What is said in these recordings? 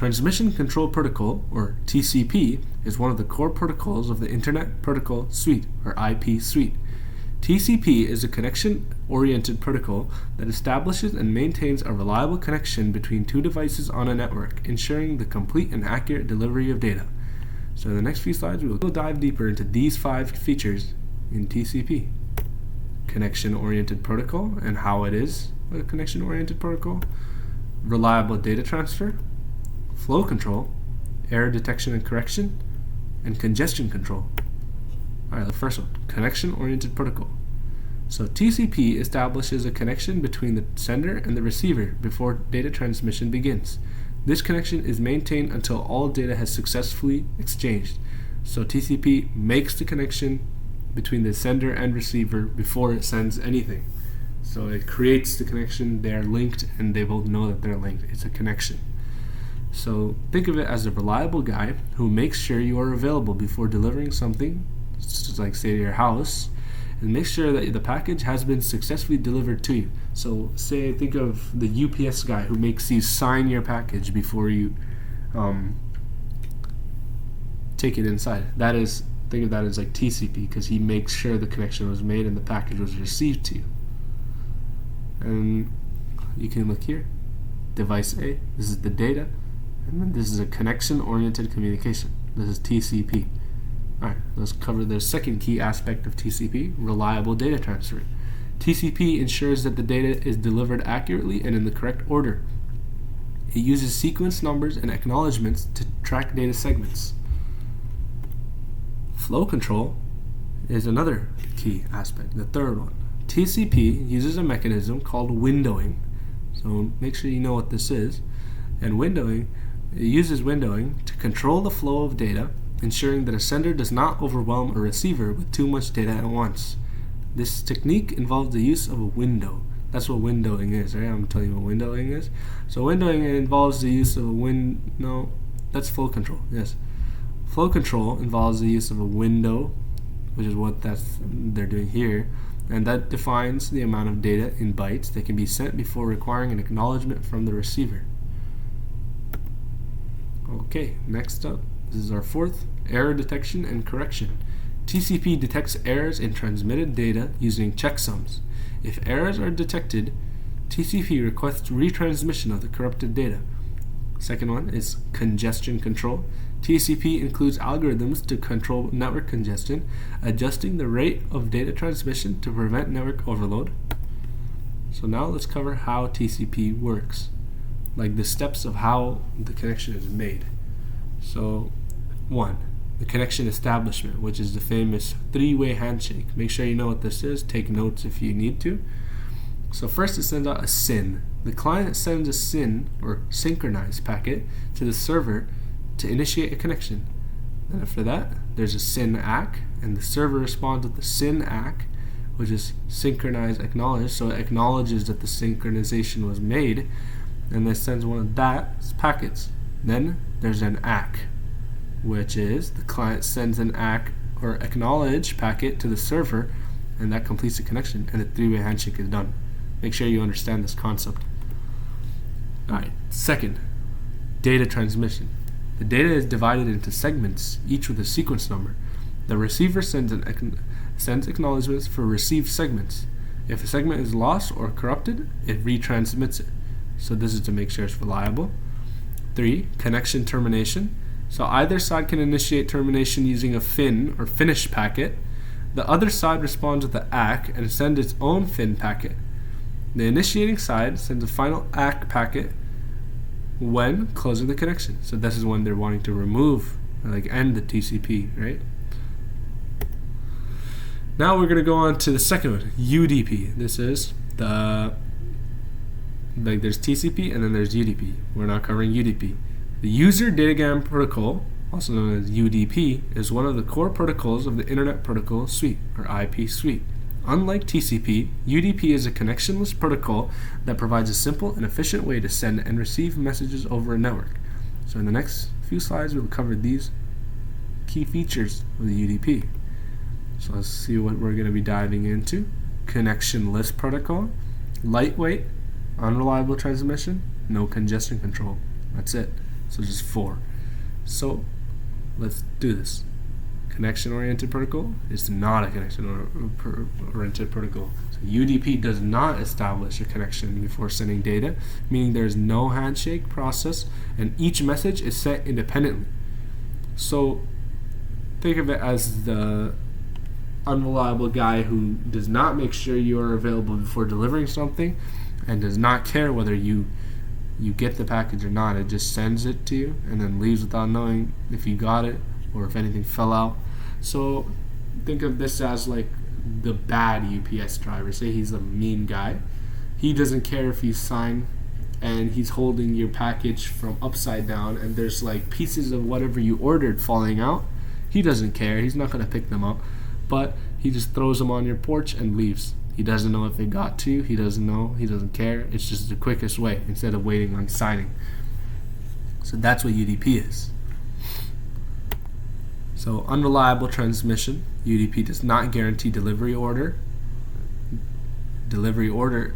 Transmission Control Protocol, or TCP, is one of the core protocols of the Internet Protocol Suite, or IP suite. TCP is a connection-oriented protocol that establishes and maintains a reliable connection between two devices on a network, ensuring the complete and accurate delivery of data. So in the next few slides, we will dive deeper into these 5 features in TCP. Connection-oriented protocol and how it is a connection-oriented protocol. Reliable data transfer. Flow control. Error detection and correction. And congestion control. Alright, the first one, connection-oriented protocol. So TCP establishes a connection between the sender and the receiver before data transmission begins. This connection is maintained until all data has successfully exchanged. So TCP makes the connection between the sender and receiver before it sends anything. So it creates the connection, they're linked, and they both know that they're linked. It's a connection. So think of it as a reliable guy who makes sure you are available before delivering something, just like say to your house, and make sure that the package has been successfully delivered to you. So think of the UPS guy who makes you sign your package before you take it inside. Think of that as like TCP, because he makes sure the connection was made and the package was received to you. And you can look here, device A, this is the data, and then this is a connection-oriented communication. This is TCP. Alright, let's cover the second key aspect of TCP, reliable data transfer. TCP ensures that the data is delivered accurately and in the correct order. It uses sequence numbers and acknowledgements to track data segments. Flow control is another key aspect, the third one. TCP uses a mechanism called windowing. So make sure you know what this is. And it uses windowing to control the flow of data, ensuring that a sender does not overwhelm a receiver with too much data at once. This technique involves the use of a window. That's what windowing is, right? I'm telling you what windowing is. So windowing involves the use of that's flow control, yes. Flow control involves the use of a window, which is what they're doing here, and that defines the amount of data in bytes that can be sent before requiring an acknowledgement from the receiver. Okay, next up, this is our fourth, error detection and correction. TCP detects errors in transmitted data using checksums. If errors are detected, TCP requests retransmission of the corrupted data. Second one is congestion control. TCP includes algorithms to control network congestion, adjusting the rate of data transmission to prevent network overload. So now let's cover how TCP works, like the steps of how the connection is made. So 1, the connection establishment, which is the famous 3-way handshake. Make sure you know what this is. Take notes if you need to. So first it sends out a SYN. The client sends a SYN, or synchronized packet, to the server to initiate a connection. And after that, there's a SYN ACK, and the server responds with the SYN ACK, which is synchronized acknowledge, so it acknowledges that the synchronization was made, and then sends one of that packets. Then there's an ACK, which is the client sends an ACK or acknowledge packet to the server, and that completes the connection, and the 3-way handshake is done. Make sure you understand this concept. Alright, second, data transmission. The data is divided into segments, each with a sequence number. The receiver sends acknowledgements for received segments. If a segment is lost or corrupted, it retransmits it. So this is to make sure it's reliable. 3, connection termination. So either side can initiate termination using a FIN or finish packet. The other side responds with the ACK and sends its own FIN packet. The initiating side sends a final ACK packet when closing the connection. So this is when they're wanting to remove, end the TCP, right? Now we're going to go on to the second one, UDP. This is there's TCP and then there's UDP. We're not covering UDP. The User Datagram Protocol, also known as UDP, is one of the core protocols of the Internet Protocol Suite, or IP suite. Unlike TCP, UDP is a connectionless protocol that provides a simple and efficient way to send and receive messages over a network. So in the next few slides, we'll cover these key features of the UDP. So let's see what we're going to be diving into. Connectionless protocol, lightweight, unreliable transmission, no congestion control. That's it. So just 4. So let's do this. Connection-oriented protocol is not a connection-oriented protocol. So UDP does not establish a connection before sending data, meaning there is no handshake process, and each message is sent independently. So think of it as the unreliable guy who does not make sure you are available before delivering something, and does not care whether you get the package or not. It just sends it to you and then leaves without knowing if you got it or if anything fell out. So think of this as like the bad UPS driver. Say he's a mean guy. He doesn't care if you sign and he's holding your package from upside down and there's like pieces of whatever you ordered falling out. He doesn't care. He's not going to pick them up, but he just throws them on your porch and leaves. He doesn't know if it got to you. He doesn't know. He doesn't care. It's just the quickest way instead of waiting on signing. So that's what UDP is. So unreliable transmission. UDP does not guarantee delivery order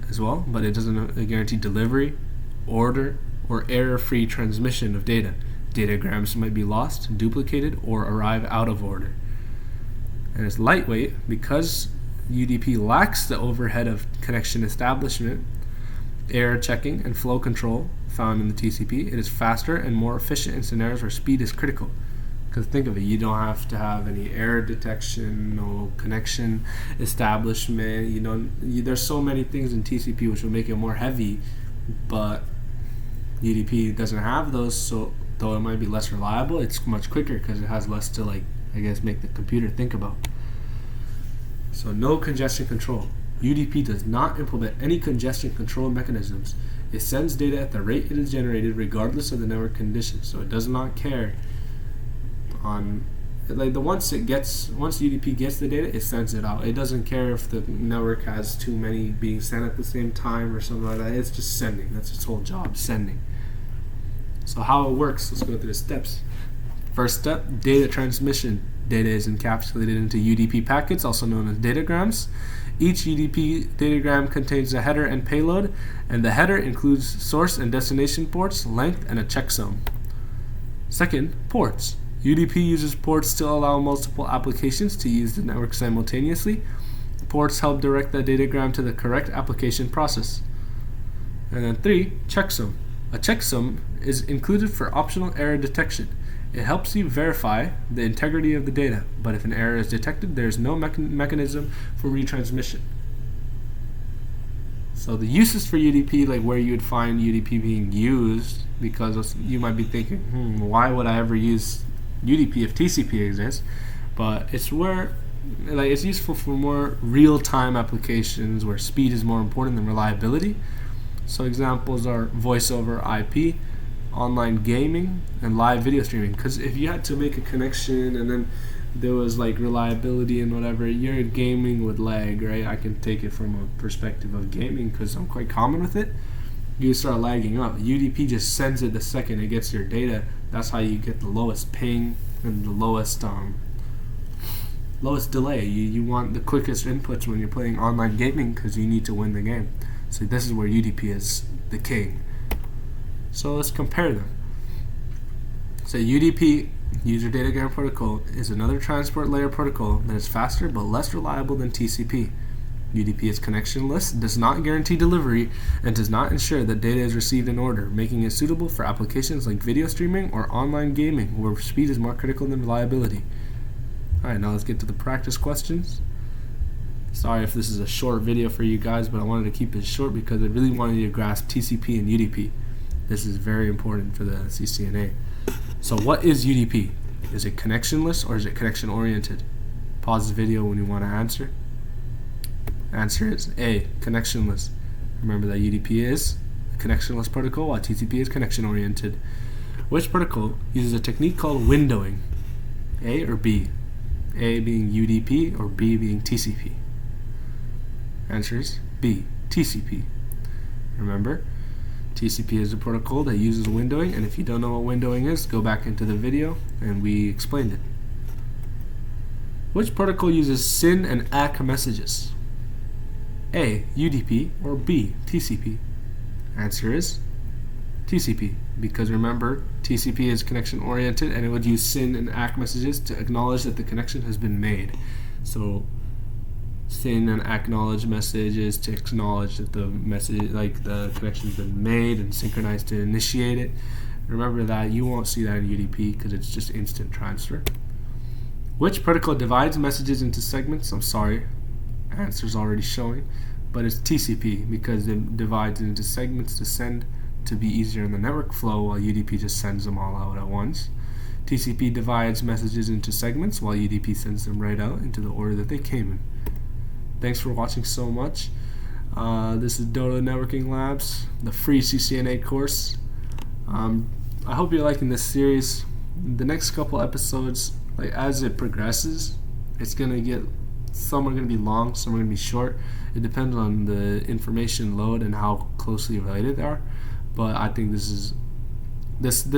as well, but it doesn't guarantee delivery, order, or error-free transmission of data. Datagrams might be lost, duplicated, or arrive out of order. And it's lightweight because UDP lacks the overhead of connection establishment, error checking, and flow control found in the TCP. It is faster and more efficient in scenarios where speed is critical. Because think of it, you don't have to have any error detection, no connection establishment. There's so many things in TCP which will make it more heavy, but UDP doesn't have those. So though it might be less reliable, it's much quicker because it has less to make the computer think about. So no congestion control. UDP does not implement any congestion control mechanisms. It sends data at the rate it is generated regardless of the network conditions. So it does not care on once UDP gets the data, it sends it out. It doesn't care if the network has too many being sent at the same time or something like that. It's just sending. That's its whole job, sending. So how it works, let's go through the steps. First step, data transmission. Data is encapsulated into UDP packets, also known as datagrams. Each UDP datagram contains a header and payload, and the header includes source and destination ports, length, and a checksum. Second, ports. UDP uses ports to allow multiple applications to use the network simultaneously. Ports help direct the datagram to the correct application process. And then 3, checksum. A checksum is included for optional error detection. It helps you verify the integrity of the data, but if an error is detected, there is no mechanism for retransmission. So the uses for UDP, like where you would find UDP being used, because you might be thinking, why would I ever use UDP if TCP exists? But it's where it's useful for more real-time applications where speed is more important than reliability. So examples are voice over IP, online gaming, and live video streaming. Because if you had to make a connection and then there was reliability and whatever, your gaming would lag, right? I can take it from a perspective of gaming because I'm quite common with it. You start lagging up. UDP just sends it the second it gets your data. That's how you get the lowest ping and the lowest delay. You want the quickest inputs when you're playing online gaming because you need to win the game. So this is where UDP is the king. So let's compare them. So UDP, User Datagram Protocol, is another transport layer protocol that is faster but less reliable than TCP. UDP is connectionless, does not guarantee delivery, and does not ensure that data is received in order, making it suitable for applications like video streaming or online gaming, where speed is more critical than reliability. Alright, now let's get to the practice questions. Sorry if this is a short video for you guys, but I wanted to keep it short because I really wanted you to grasp TCP and UDP. This is very important for the CCNA. So what is UDP? Is it connectionless or is it connection oriented? Pause the video when you want to answer. Answer is A, connectionless. Remember that UDP is a connectionless protocol while TCP is connection oriented. Which protocol uses a technique called windowing? A or B? A being UDP or B being TCP? Answer is B, TCP. Remember, TCP is a protocol that uses windowing, and if you don't know what windowing is, go back into the video and we explained it. Which protocol uses SYN and ACK messages? A, UDP or B, TCP? Answer is TCP. because remember, TCP is connection oriented, and it would use SYN and ACK messages to acknowledge that the connection has been made. So SYN and acknowledge messages to acknowledge that the message, like the connection's been made, and synchronize to initiate it. Remember that you won't see that in UDP because it's just instant transfer. Which protocol divides messages into segments? I'm sorry, answer's already showing, but it's TCP because it divides into segments to send to be easier in the network flow, while UDP just sends them all out at once. TCP divides messages into segments, while UDP sends them right out into the order that they came in. Thanks for watching so much. This is Daud N Networking Labs, the free CCNA course. I hope you're liking this series. The next couple episodes, like as it progresses, it's gonna get, some are gonna be long, some are gonna be short. It depends on the information load and how closely related they are. But I think this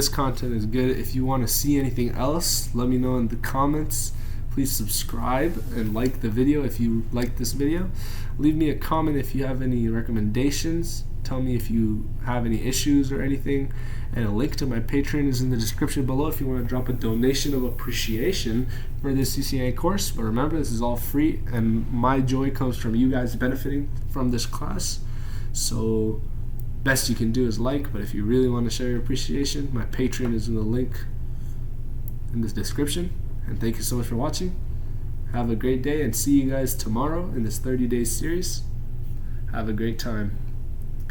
content is good. If you want to see anything else, let me know in the comments. Please subscribe and like the video if you like this video. Leave me a comment if you have any recommendations. Tell me if you have any issues or anything. And a link to my Patreon is in the description below if you want to drop a donation of appreciation for this CCNA course. But remember, this is all free, and my joy comes from you guys benefiting from this class. So best you can do is like, but if you really want to show your appreciation, my Patreon is in the link in the description. And thank you so much for watching. Have a great day, and see you guys tomorrow in this 30-day series. Have a great time.